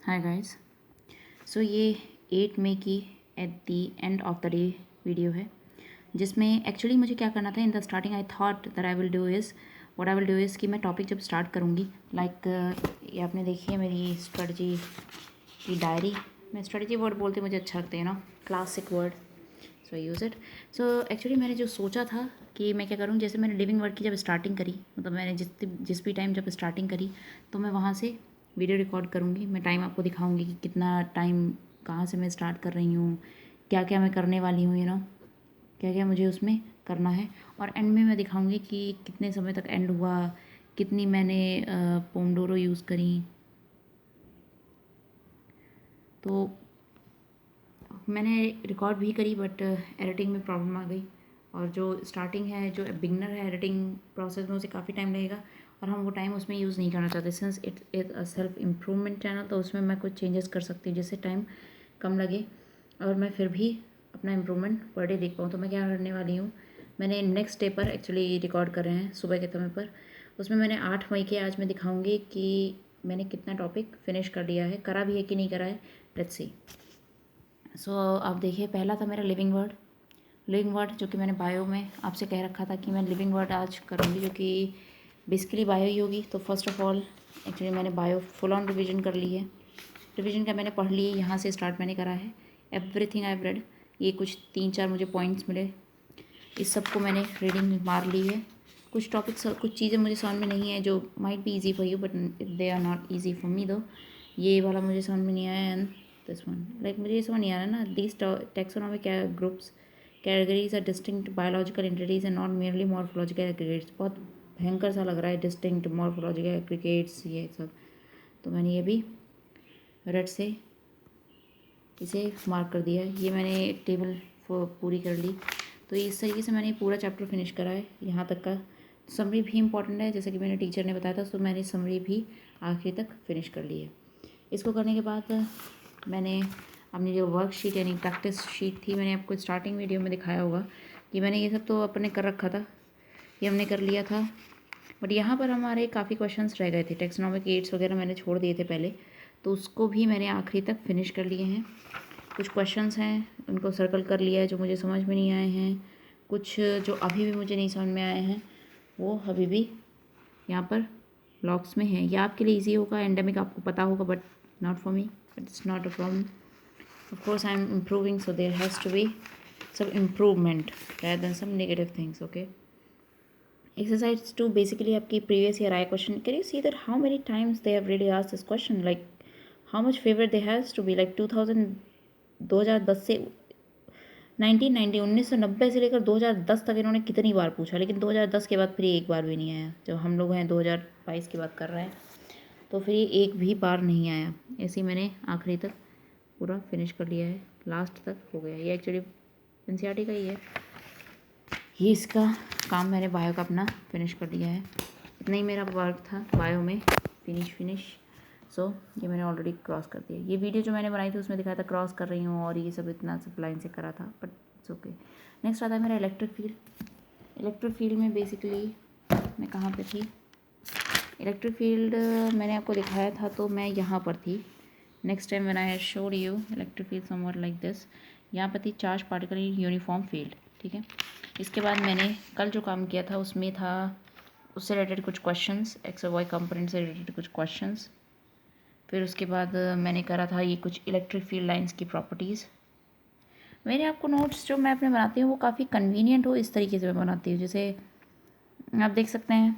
Hi guys. सो ये 8 मई की at the end of the day video है, जिसमें एक्चुअली मुझे क्या करना था। In the starting I thought that I will do is what I will do is कि मैं टॉपिक जब स्टार्ट करूँगी ये आपने देखी है मेरी स्ट्रेटजी की डायरी। मैं स्ट्रेटजी वर्ड बोलते मुझे अच्छा लगता है ना, classic word, so I use it. So actually मैंने जो सोचा था कि मैं क्या करूँ, जैसे मैंने लिविंग वर्ड की जब स्टार्टिंग करी, मतलब मैंने जिस भी टाइम जब स्टार्टिंग करी तो मैं वहाँ से वीडियो रिकॉर्ड करूँगी। मैं टाइम आपको दिखाऊँगी कि कितना टाइम, कहाँ से मैं स्टार्ट कर रही हूँ, क्या क्या मैं करने वाली हूँ, क्या क्या मुझे उसमें करना है। और एंड में मैं दिखाऊँगी कि कितने समय तक एंड हुआ, कितनी मैंने पोमोडोरो यूज़ करी। तो मैंने रिकॉर्ड भी करी बट एडिटिंग में प्रॉब्लम आ गई। और जो स्टार्टिंग है, जो बिगनर है एडिटिंग प्रोसेस में, उसे काफ़ी टाइम लगेगा और हम वो टाइम उसमें यूज़ नहीं करना चाहते। Since it is a self improvement channel, तो उसमें मैं कुछ चेंजेस कर सकती हूँ जिससे टाइम कम लगे और मैं फिर भी अपना इम्प्रूवमेंट पर डे देख पाऊँ। तो मैं क्या करने वाली हूँ, मैंने नेक्स्ट डे पर एक्चुअली रिकॉर्ड कर रहे हैं सुबह के समय पर, उसमें मैंने 8 मई के आज मैं दिखाऊँगी कि मैंने कितना टॉपिक फिनिश कर लिया है, करा भी है कि नहीं करा है। Let's see. सो आप देखिए, पहला था मेरा लिविंग वर्ड, जो कि मैंने बायो में आपसे कह रखा था कि मैं लिविंग वर्ड आज करूँगी, जो कि बेसिकली बायो ही होगी। तो फर्स्ट ऑफ ऑल एक्चुअली मैंने बायो फुल ऑन रिवीजन कर ली है। रिवीजन का मैंने पढ़ ली है, यहाँ से स्टार्ट मैंने करा है। एवरीथिंग आई हैव रेड, ये कुछ 3-4 मुझे पॉइंट्स मिले, इस सब को मैंने रीडिंग मार ली है। कुछ टॉपिक्स, कुछ चीज़ें मुझे समझ में नहीं है जो might be easy for you but they are not easy for me though. ये वाला मुझे समझ में नहीं आया एंड दिस वन, लाइक मुझे ये समझ नहीं आ रहा ना। These taxonomic groups categories are distinct biological entities and not merely morphological aggregates. बहुत भयंकर सा लग रहा है, डिस्टिंक्ट मॉर्फोलॉजिकल एग्रीगेट्स ये सब। तो मैंने ये भी रेड से इसे मार्क कर दिया है। ये मैंने टेबल पूरी कर ली। तो इस तरीके से मैंने पूरा चैप्टर फिनिश करा है यहाँ तक का। समरी भी इम्पॉर्टेंट है, जैसे कि मैंने टीचर ने बताया था, तो मैंने समरी भी आखिरी तक फिनिश कर ली है। इसको करने के बाद मैंने अपनी जो वर्कशीट यानी प्रैक्टिस शीट थी, मैंने आपको स्टार्टिंग वीडियो में दिखाया होगा कि मैंने ये सब तो अपने कर रखा था, ये हमने कर लिया था। बट यहाँ पर हमारे काफ़ी क्वेश्चंस रह गए थे, टेक्सोनॉमिक एड्स वगैरह मैंने छोड़ दिए थे पहले, तो उसको भी मैंने आखिरी तक फिनिश कर लिए हैं। कुछ क्वेश्चंस हैं उनको सर्कल कर लिया है जो मुझे समझ में नहीं आए हैं, कुछ जो अभी भी मुझे नहीं समझ में आए हैं वो अभी भी यहाँ पर लॉक्स में है। या आपके लिए इजी होगा, एंडेमिक आपको पता होगा, but not for me, but it's not a problem. Of course I am improving, so there has to be some improvement rather than some negative things. Okay, exercise 2 basically आपकी previous year आया question. Can you see that how many times they have really asked this question, like how much favour they has to be, like 2010 से 1990 से लेकर 2010 तक इन्होंने कितनी बार पूछा, लेकिन 2010 के बाद फिर एक बार भी नहीं आया। जब हम लोग हैं 2022 की बात कर रहे हैं, तो फिर ये एक भी बार नहीं आया। ऐसे ही मैंने आखिरी तक पूरा फिनिश कर लिया है, लास्ट तक हो गया। ये एक्चुअली एनसीईआरटी का ही है, ये इसका काम मैंने बायो का अपना फिनिश कर दिया है। इतना ही मेरा वर्क था बायो में, फिनिश। सो ये मैंने ऑलरेडी क्रॉस कर दिया। ये वीडियो जो मैंने बनाई थी उसमें दिखाया था क्रॉस कर रही हूँ और ये सब इतना सब लाइन से करा था, बट इट्स ओके। नेक्स्ट आता है मेरा इलेक्ट्रिक फील्ड में बेसिकली मैं कहाँ पे थी। इलेक्ट्रिक फील्ड मैंने आपको दिखाया था तो मैं यहाँ पर थी। Next time when I showed you electric field somewhat like this, यहाँ पर थी charge particle in uniform field, ठीक है। इसके बाद मैंने कल जो काम किया था उसमें था उससे रिलेटेड कुछ क्वेश्चंस, एक्स और वाई कंपोनेंट से रिलेटेड कुछ क्वेश्चंस। फिर उसके बाद मैंने करा था ये कुछ इलेक्ट्रिक फील्ड लाइंस की प्रॉपर्टीज़। मैंने आपको नोट्स जो मैं अपने बनाती हूँ वो काफ़ी कन्वीनियंट हो इस तरीके से मैं बनाती हूँ, जैसे आप देख सकते हैं,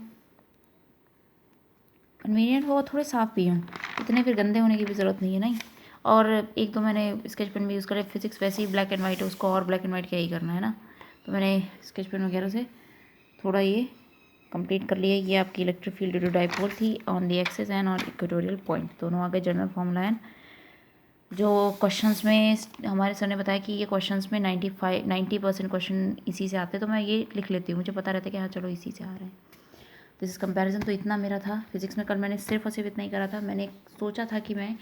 कन्वीनियंट हो, थोड़े साफ़ भी हों, इतने फिर गंदे होने की भी ज़रूरत नहीं है, नहीं। और एक तो मैंने स्केच पेन भी यूज़ करे, फिजिक्स वैसे ही ब्लैक एंड वाइट है, उसको और ब्लैक एंड वाइट क्या ही करना है ना। तो मैंने स्केच पेन वगैरह से थोड़ा ये कंप्लीट कर लिया। ये आपकी electric field due to dipole थी on the axis and on equatorial point, दोनों आ गए। जनरल फॉर्मूला एंड जो क्वेश्चंस में हमारे सर ने बताया कि ये क्वेश्चंस में 90% क्वेश्चन इसी से आते हैं, तो मैं ये लिख लेती हूँ, मुझे पता रहता है कि हाँ चलो इसी से आ रहे हैं। This is comparison. तो इतना मेरा था फिजिक्स में। कल मैंने सिर्फ और सिर्फ इतना ही करा था। मैंने सोचा था कि मैं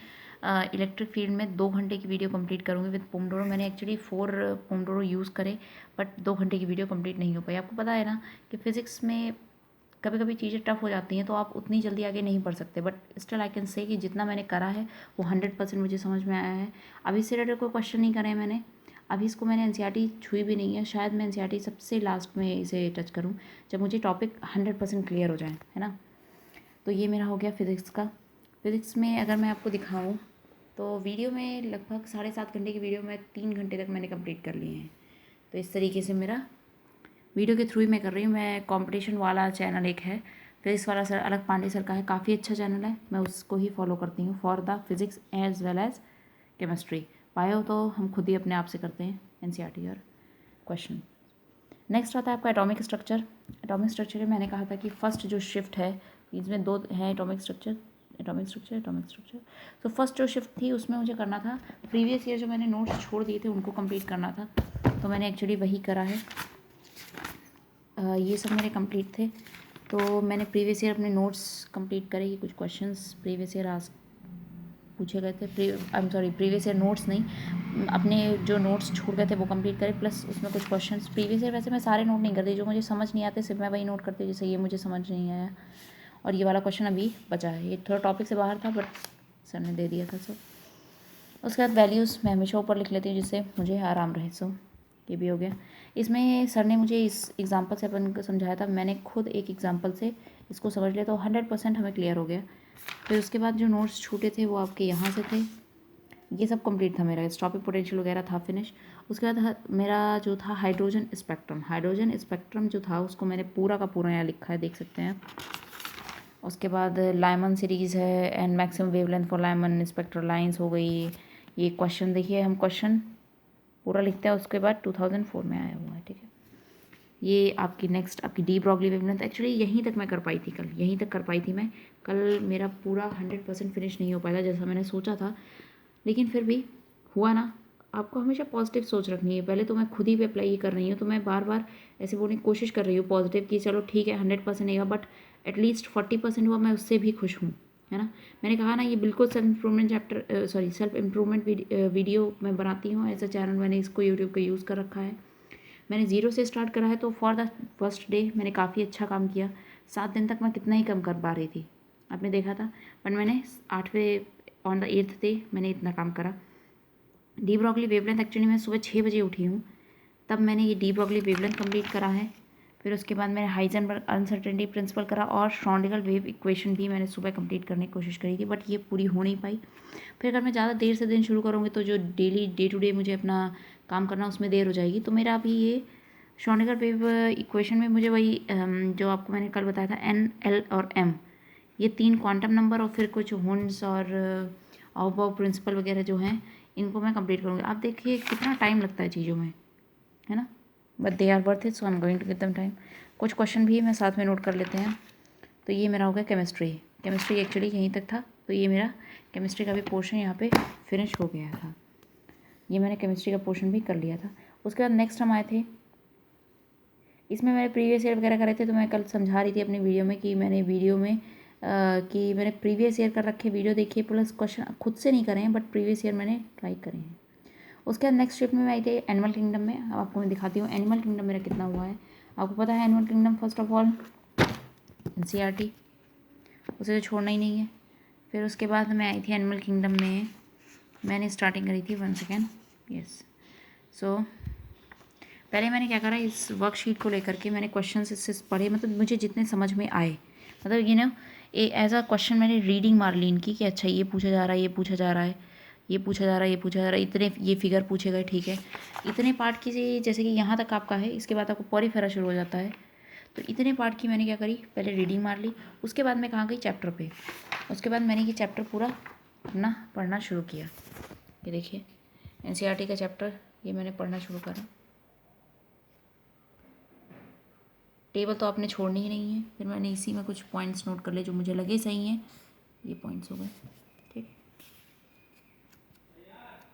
इलेक्ट्रिक फील्ड में 2 घंटे की वीडियो कंप्लीट करूँगी विद पोमोडोरो। मैंने एक्चुअली 4 पोमोडोरो यूज़ करे, बट 2 घंटे की वीडियो कंप्लीट नहीं हो पाई। आपको पता है ना कि फ़िज़िक्स में कभी कभी चीज़ें टफ हो जाती हैं तो आप उतनी जल्दी आगे नहीं बढ़ सकते, but still I can say कि जितना मैंने करा है वो 100% मुझे समझ में आया है। अभी इससे रिलेटेड कोई क्वेश्चन नहीं करे मैंने, अभी इसको मैंने एनसीईआरटी छुई भी नहीं है। शायद मैं एनसीईआरटी सबसे लास्ट में इसे टच करूँ जब मुझे टॉपिक 100% क्लियर हो जाए, है ना। तो ये मेरा हो गया फिज़िक्स का। फिज़िक्स में अगर मैं आपको दिखाऊँ तो वीडियो में लगभग 7.5 घंटे की वीडियो में 3 घंटे तक मैंने कंप्लीट कर लिए हैं। तो इस तरीके से मेरा वीडियो के थ्रू ही मैं कर रही हूँ। मैं कंपटीशन वाला चैनल एक है फिज़िक्स वाला सर, अलग पांडे सर का है, काफ़ी अच्छा चैनल है, मैं उसको ही फॉलो करती हूँ for the physics as well as chemistry. Bio तो हम खुद ही अपने आप से करते हैं, एनसीईआरटी और क्वेश्चन। नेक्स्ट आता है आपका एटॉमिक स्ट्रक्चर। एटॉमिक स्ट्रक्चर में मैंने कहा था कि फर्स्ट जो शिफ्ट है, इसमें 2 हैं एटॉमिक स्ट्रक्चर। तो फर्स्ट जो शिफ्ट थी उसमें मुझे करना था प्रीवियस ईयर जो मैंने नोट्स छोड़ दिए थे उनको कंप्लीट करना था, तो मैंने एक्चुअली वही करा है। ये सब मेरे कंप्लीट थे, तो मैंने प्रीवियस ईयर अपने नोट्स कंप्लीट करे। कि कुछ क्वेश्चंस प्रीवियस ईयर आज पूछे गए थे, प्रीवियस ईयर नोट्स नहीं, अपने जो नोट्स छूट गए थे वो कंप्लीट करे, प्लस उसमें कुछ क्वेश्चंस प्रीवियस ईयर। वैसे मैं सारे नोट नहीं करती, जो मुझे समझ नहीं आते सिर्फ मैं वही नोट करती हूँ। जैसे ये मुझे समझ नहीं आया और ये वाला क्वेश्चन अभी बचा है, ये थोड़ा टॉपिक से बाहर था बट सर ने दे दिया था। सो उसके बाद वैल्यूज़ मैं हमेशा ऊपर लिख लेती हूँ जिससे मुझे आराम रहे। सो ये भी हो गया। इसमें सर ने मुझे इस एग्जांपल से अपन को समझाया था, मैंने खुद एक एग्जांपल से इसको समझ लिया तो 100% हमें क्लियर हो गया। फिर उसके बाद जो नोट्स छूटे थे वो आपके यहाँ से थे, ये सब कंप्लीट था मेरा। टॉपिक पोटेंशियल वगैरह था फिनिश। उसके बाद मेरा जो था हाइड्रोजन स्पेक्ट्रम जो था उसको मैंने पूरा का पूरा यहाँ लिखा है, देख सकते हैं। उसके बाद लाइमन सीरीज़ है and maximum wavelength for Lyman spectral lines हो गई। ये क्वेश्चन देखिए, हम क्वेश्चन पूरा लिखते हैं, उसके बाद 2004 में आया हुआ है, ठीक है। ये आपकी नेक्स्ट आपकी डी ब्रॉगली वेवलेंथ, एक्चुअली यहीं तक मैं कर पाई थी कल, यहीं तक कर पाई थी मैं कल। मेरा पूरा 100% फिनिश नहीं हो पाया था जैसा मैंने सोचा था, लेकिन फिर भी हुआ ना। आपको हमेशा पॉजिटिव सोच रखनी है। पहले तो मैं खुद ही पे अप्लाई कर रही हूँ, तो मैं बार बार ऐसे बोलने की कोशिश कर रही हूँ पॉजिटिव कि चलो ठीक है 100% नहीं हुआ बट एटलीस्ट 40% हुआ, मैं उससे भी खुश हूँ, है ना। मैंने कहा ना ये बिल्कुल सेल्फ इम्प्रूवमेंट वीडियो मैं बनाती हूँ ऐसा चैनल, मैंने इसको यूट्यूब का यूज़ कर रखा है। मैंने 0 से स्टार्ट करा है, तो फॉर द फर्स्ट डे मैंने काफ़ी अच्छा काम किया। 7 दिन तक मैं कितना ही कम कर पा रही थी, आपने देखा था, बट मैंने 8वें ऑन द 8th डे मैंने इतना काम करा। डी ब्रॉगली वेवलेंथ एक्चुअली मैं सुबह 6 बजे उठी हूँ, तब मैंने ये डी ब्रॉगली वेवलेंथ कंप्लीट करा है। फिर उसके बाद मैंने हाइजेनबर्ग अनसर्टेनिटी प्रिंसिपल करा और श्रोडिंगर वेव इक्वेशन भी मैंने सुबह कंप्लीट करने की कोशिश करी थी, बट ये पूरी हो नहीं पाई। फिर अगर मैं ज़्यादा देर से दिन शुरू करूँगी तो जो डे टू डे मुझे अपना काम करना उसमें देर हो जाएगी। तो मेरा अभी ये श्रोडिंगर वेव इक्वेशन में मुझे वही जो आपको मैंने कल बताया था एन एल और एम, ये 3 क्वांटम नंबर और फिर कुछ हुंड्स और आउबाउ प्रिंसिपल वगैरह जो हैं इनको मैं कंप्लीट करूँगी। आप देखिए कितना टाइम लगता है चीज़ों में, है ना, but they are worth it, so I am going to give them time. कुछ क्वेश्चन भी मैं साथ में नोट कर लेते हैं। तो ये मेरा हो गया केमिस्ट्री एक्चुअली यहीं तक था, तो ये मेरा केमिस्ट्री का भी पोर्शन यहाँ पे फिनिश हो गया था। ये मैंने केमिस्ट्री का पोर्शन भी कर लिया था। उसके बाद नेक्स्ट हम आए थे, इसमें मैंने प्रीवियस ईयर वगैरह करे थे, तो मैं कल समझा रही थी अपनी वीडियो में कि मैंने मैंने प्रीवियस ईयर कर रखे वीडियो देखिए, प्लस क्वेश्चन खुद से नहीं करे हैं बट प्रीवियस ईयर मैंने ट्राई करे हैं। उसके बाद नेक्स्ट शिफ्ट में मैं आई थी एनिमल किंगडम में। अब आपको मैं दिखाती हूँ एनिमल किंगडम मेरा कितना हुआ है। आपको पता है animal kingdom first of all NCERT, उसे तो छोड़ना ही नहीं है। फिर उसके बाद मैं आई थी एनिमल किंगडम में, मैंने स्टार्टिंग करी थी 1 सेकेंड, यस। सो पहले मैंने क्या करा, इस वर्कशीट को लेकर के मैंने क्वेश्चन इससे पढ़े, मतलब मुझे जितने समझ में आए, मतलब ये ना एज अ क्वेश्चन मैंने रीडिंग मार ली इनकी कि अच्छा ये पूछा जा रहा है, ये पूछा जा रहा है, ये पूछा जा रहा है, ये पूछा जा रहा है, इतने ये फिगर पूछे गए, ठीक है। इतने पार्ट की जैसे कि यहाँ तक आपका है, इसके बाद आपको पॉरीफेरा शुरू हो जाता है, तो इतने पार्ट की मैंने क्या करी, पहले रीडिंग मार ली। उसके बाद मैं कहाँ गई, चैप्टर पे। उसके बाद मैंने ये चैप्टर पूरा अपना पढ़ना शुरू किया। ये देखिए एनसीईआरटी का चैप्टर ये मैंने पढ़ना शुरू करा। टेबल तो आपने छोड़नी ही नहीं है। फिर मैंने इसी में कुछ पॉइंट्स नोट कर लिए जो मुझे लगे सही हैं, ये पॉइंट्स हो गए, ठीक।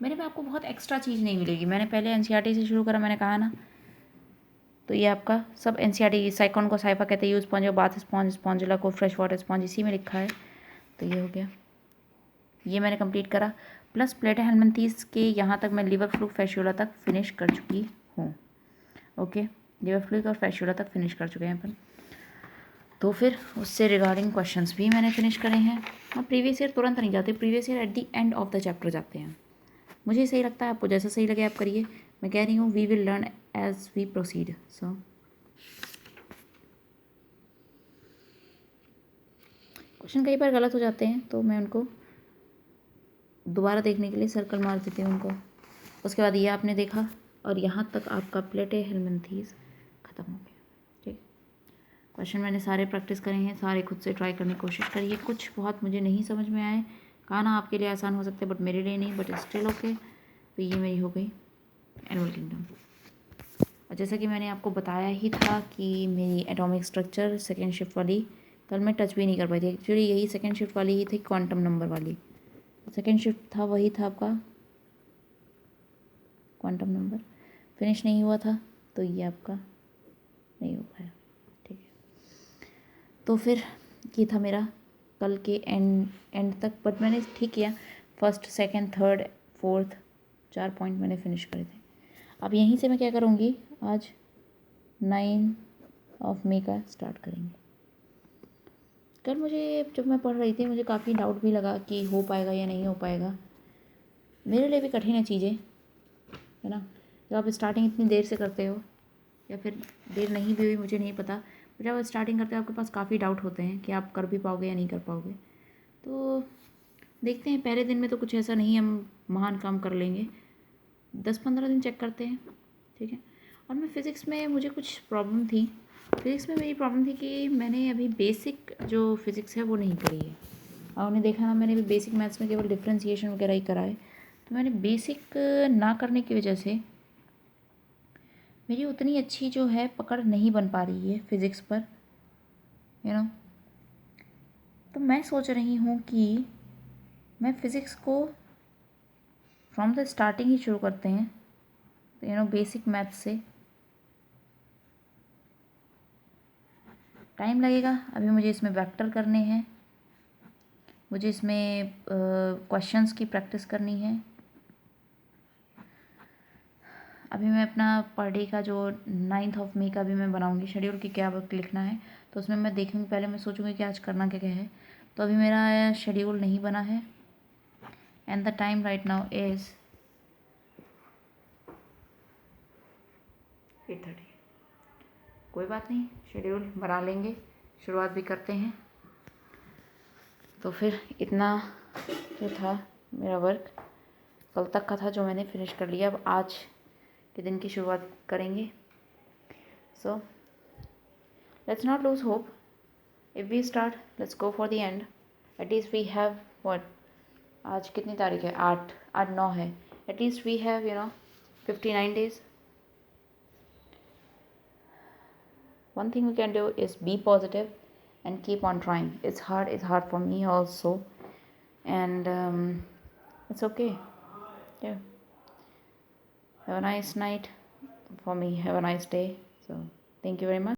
मेरे में आपको बहुत एक्स्ट्रा चीज़ नहीं मिलेगी। मैंने पहले एनसीईआरटी से शुरू करा, मैंने कहा ना, तो ये आपका सब एनसीईआरटी। साइकॉन को साइफा कहते हैं, use sponge, bath sponge, Spongilla को फ्रेश वाटर स्पॉन्ज, इसी में लिखा है। तो ये हो गया, ये मैंने कंप्लीट करा। प्लस प्लेटा हेलमिंथेस के यहाँ तक मैं लिवर फ्लूक फैसियोला तक फिनिश कर चुकी हूँ। ओके, लिवर फ्लूक और फैसियोला तक फिनिश कर चुके हैं अपन। तो फिर उससे रिगार्डिंग क्वेश्चंस भी मैंने फिनिश करे हैं। और प्रीवियस ईयर तुरंत नहीं जाते, previous year at the end of the chapter जाते हैं। मुझे सही लगता है, आपको जैसा सही लगे आप करिए। मैं कह रही हूँ we will learn as we proceed. So question कई बार गलत हो जाते हैं तो मैं उनको दोबारा देखने के लिए सर्कल मार देती हूँ उनको। उसके बाद ये आपने देखा और यहाँ तक आपका प्लेटे हेलमिंथीज ख़त्म हो गया। ठीक, क्वेश्चन मैंने सारे प्रैक्टिस करे हैं, सारे खुद से ट्राई करने की कोशिश करिए। कुछ बहुत मुझे नहीं समझ में आए, कहा ना आपके लिए आसान हो सकते हैं बट मेरे लिए नहीं, बट स्टिल ओके। तो ये मेरी हो गई एनिमल किंगडम। और जैसा कि मैंने आपको बताया ही था कि मेरी एटॉमिक स्ट्रक्चर सेकेंड शिफ्ट वाली कल मैं टच भी नहीं कर पाई थी। एक्चुअली यही सेकेंड शिफ्ट वाली ही थी, क्वांटम नंबर वाली। सेकेंड शिफ्ट था, वही था आपका क्वांटम नंबर, फिनिश नहीं हुआ था तो ये आपका नहीं हो पाया। ठीक है, तो फिर ये था मेरा कल के एंड तक, बट मैंने ठीक किया। First second third fourth 4 point मैंने फिनिश करे थे। अब यहीं से मैं क्या करूँगी, आज 9 मई का स्टार्ट करेंगे। कल मुझे जब मैं पढ़ रही थी मुझे काफ़ी डाउट भी लगा कि हो पाएगा या नहीं हो पाएगा। मेरे लिए भी कठिन है चीज़ें, है ना। जब आप स्टार्टिंग इतनी देर से करते हो, या फिर देर नहीं भी हुई मुझे नहीं पता, पर जब आप स्टार्टिंग करते हो आपके पास काफ़ी डाउट होते हैं कि आप कर भी पाओगे या नहीं कर पाओगे। तो देखते हैं, पहले दिन में तो कुछ ऐसा नहीं हम महान काम कर लेंगे, 10-15 दिन चेक करते हैं। ठीक है, और मैं फ़िज़िक्स में मुझे कुछ प्रॉब्लम थी। फ़िज़िक्स में मेरी प्रॉब्लम थी कि मैंने अभी बेसिक जो फ़िज़िक्स है वो नहीं करी है। और उन्हें देखा ना, मैंने अभी बेसिक मैथ्स में केवल डिफ्रेंशिएशन वगैरह ही करा है। तो मैंने बेसिक ना करने की वजह से मेरी उतनी अच्छी जो है पकड़ नहीं बन पा रही है फ़िज़िक्स पर, यू नो। तो मैं सोच रही हूँ कि मैं फ़िज़िक्स को फ्रॉम द स्टार्टिंग ही शुरू करते हैं, तो बेसिक मैथ से। टाइम लगेगा, अभी मुझे इसमें वेक्टर करने हैं, मुझे इसमें क्वेश्चंस की प्रैक्टिस करनी है। अभी मैं अपना पर डे का जो 9 मई का भी मैं बनाऊंगी शेड्यूल कि क्या वर्क लिखना है, तो उसमें मैं देखूंगी, पहले मैं सोचूंगी कि आज करना क्या क्या है। तो अभी मेरा शेड्यूल नहीं बना है and the time right now is 8:30। कोई बात नहीं, शेड्यूल बना लेंगे, शुरुआत भी करते हैं। तो फिर इतना जो था मेरा वर्क कल तक का था जो मैंने फिनिश कर लिया। अब आज के दिन की शुरुआत करेंगे। So let's not lose hope, if we start let's go for the end. At least we have what, आज कितनी तारीख है, 8 9 है। At least we have 59 days. One thing we can do is be positive and keep on trying. It's hard for me also, and it's okay. Yeah, have a nice night for me, have a nice day. So thank you very much.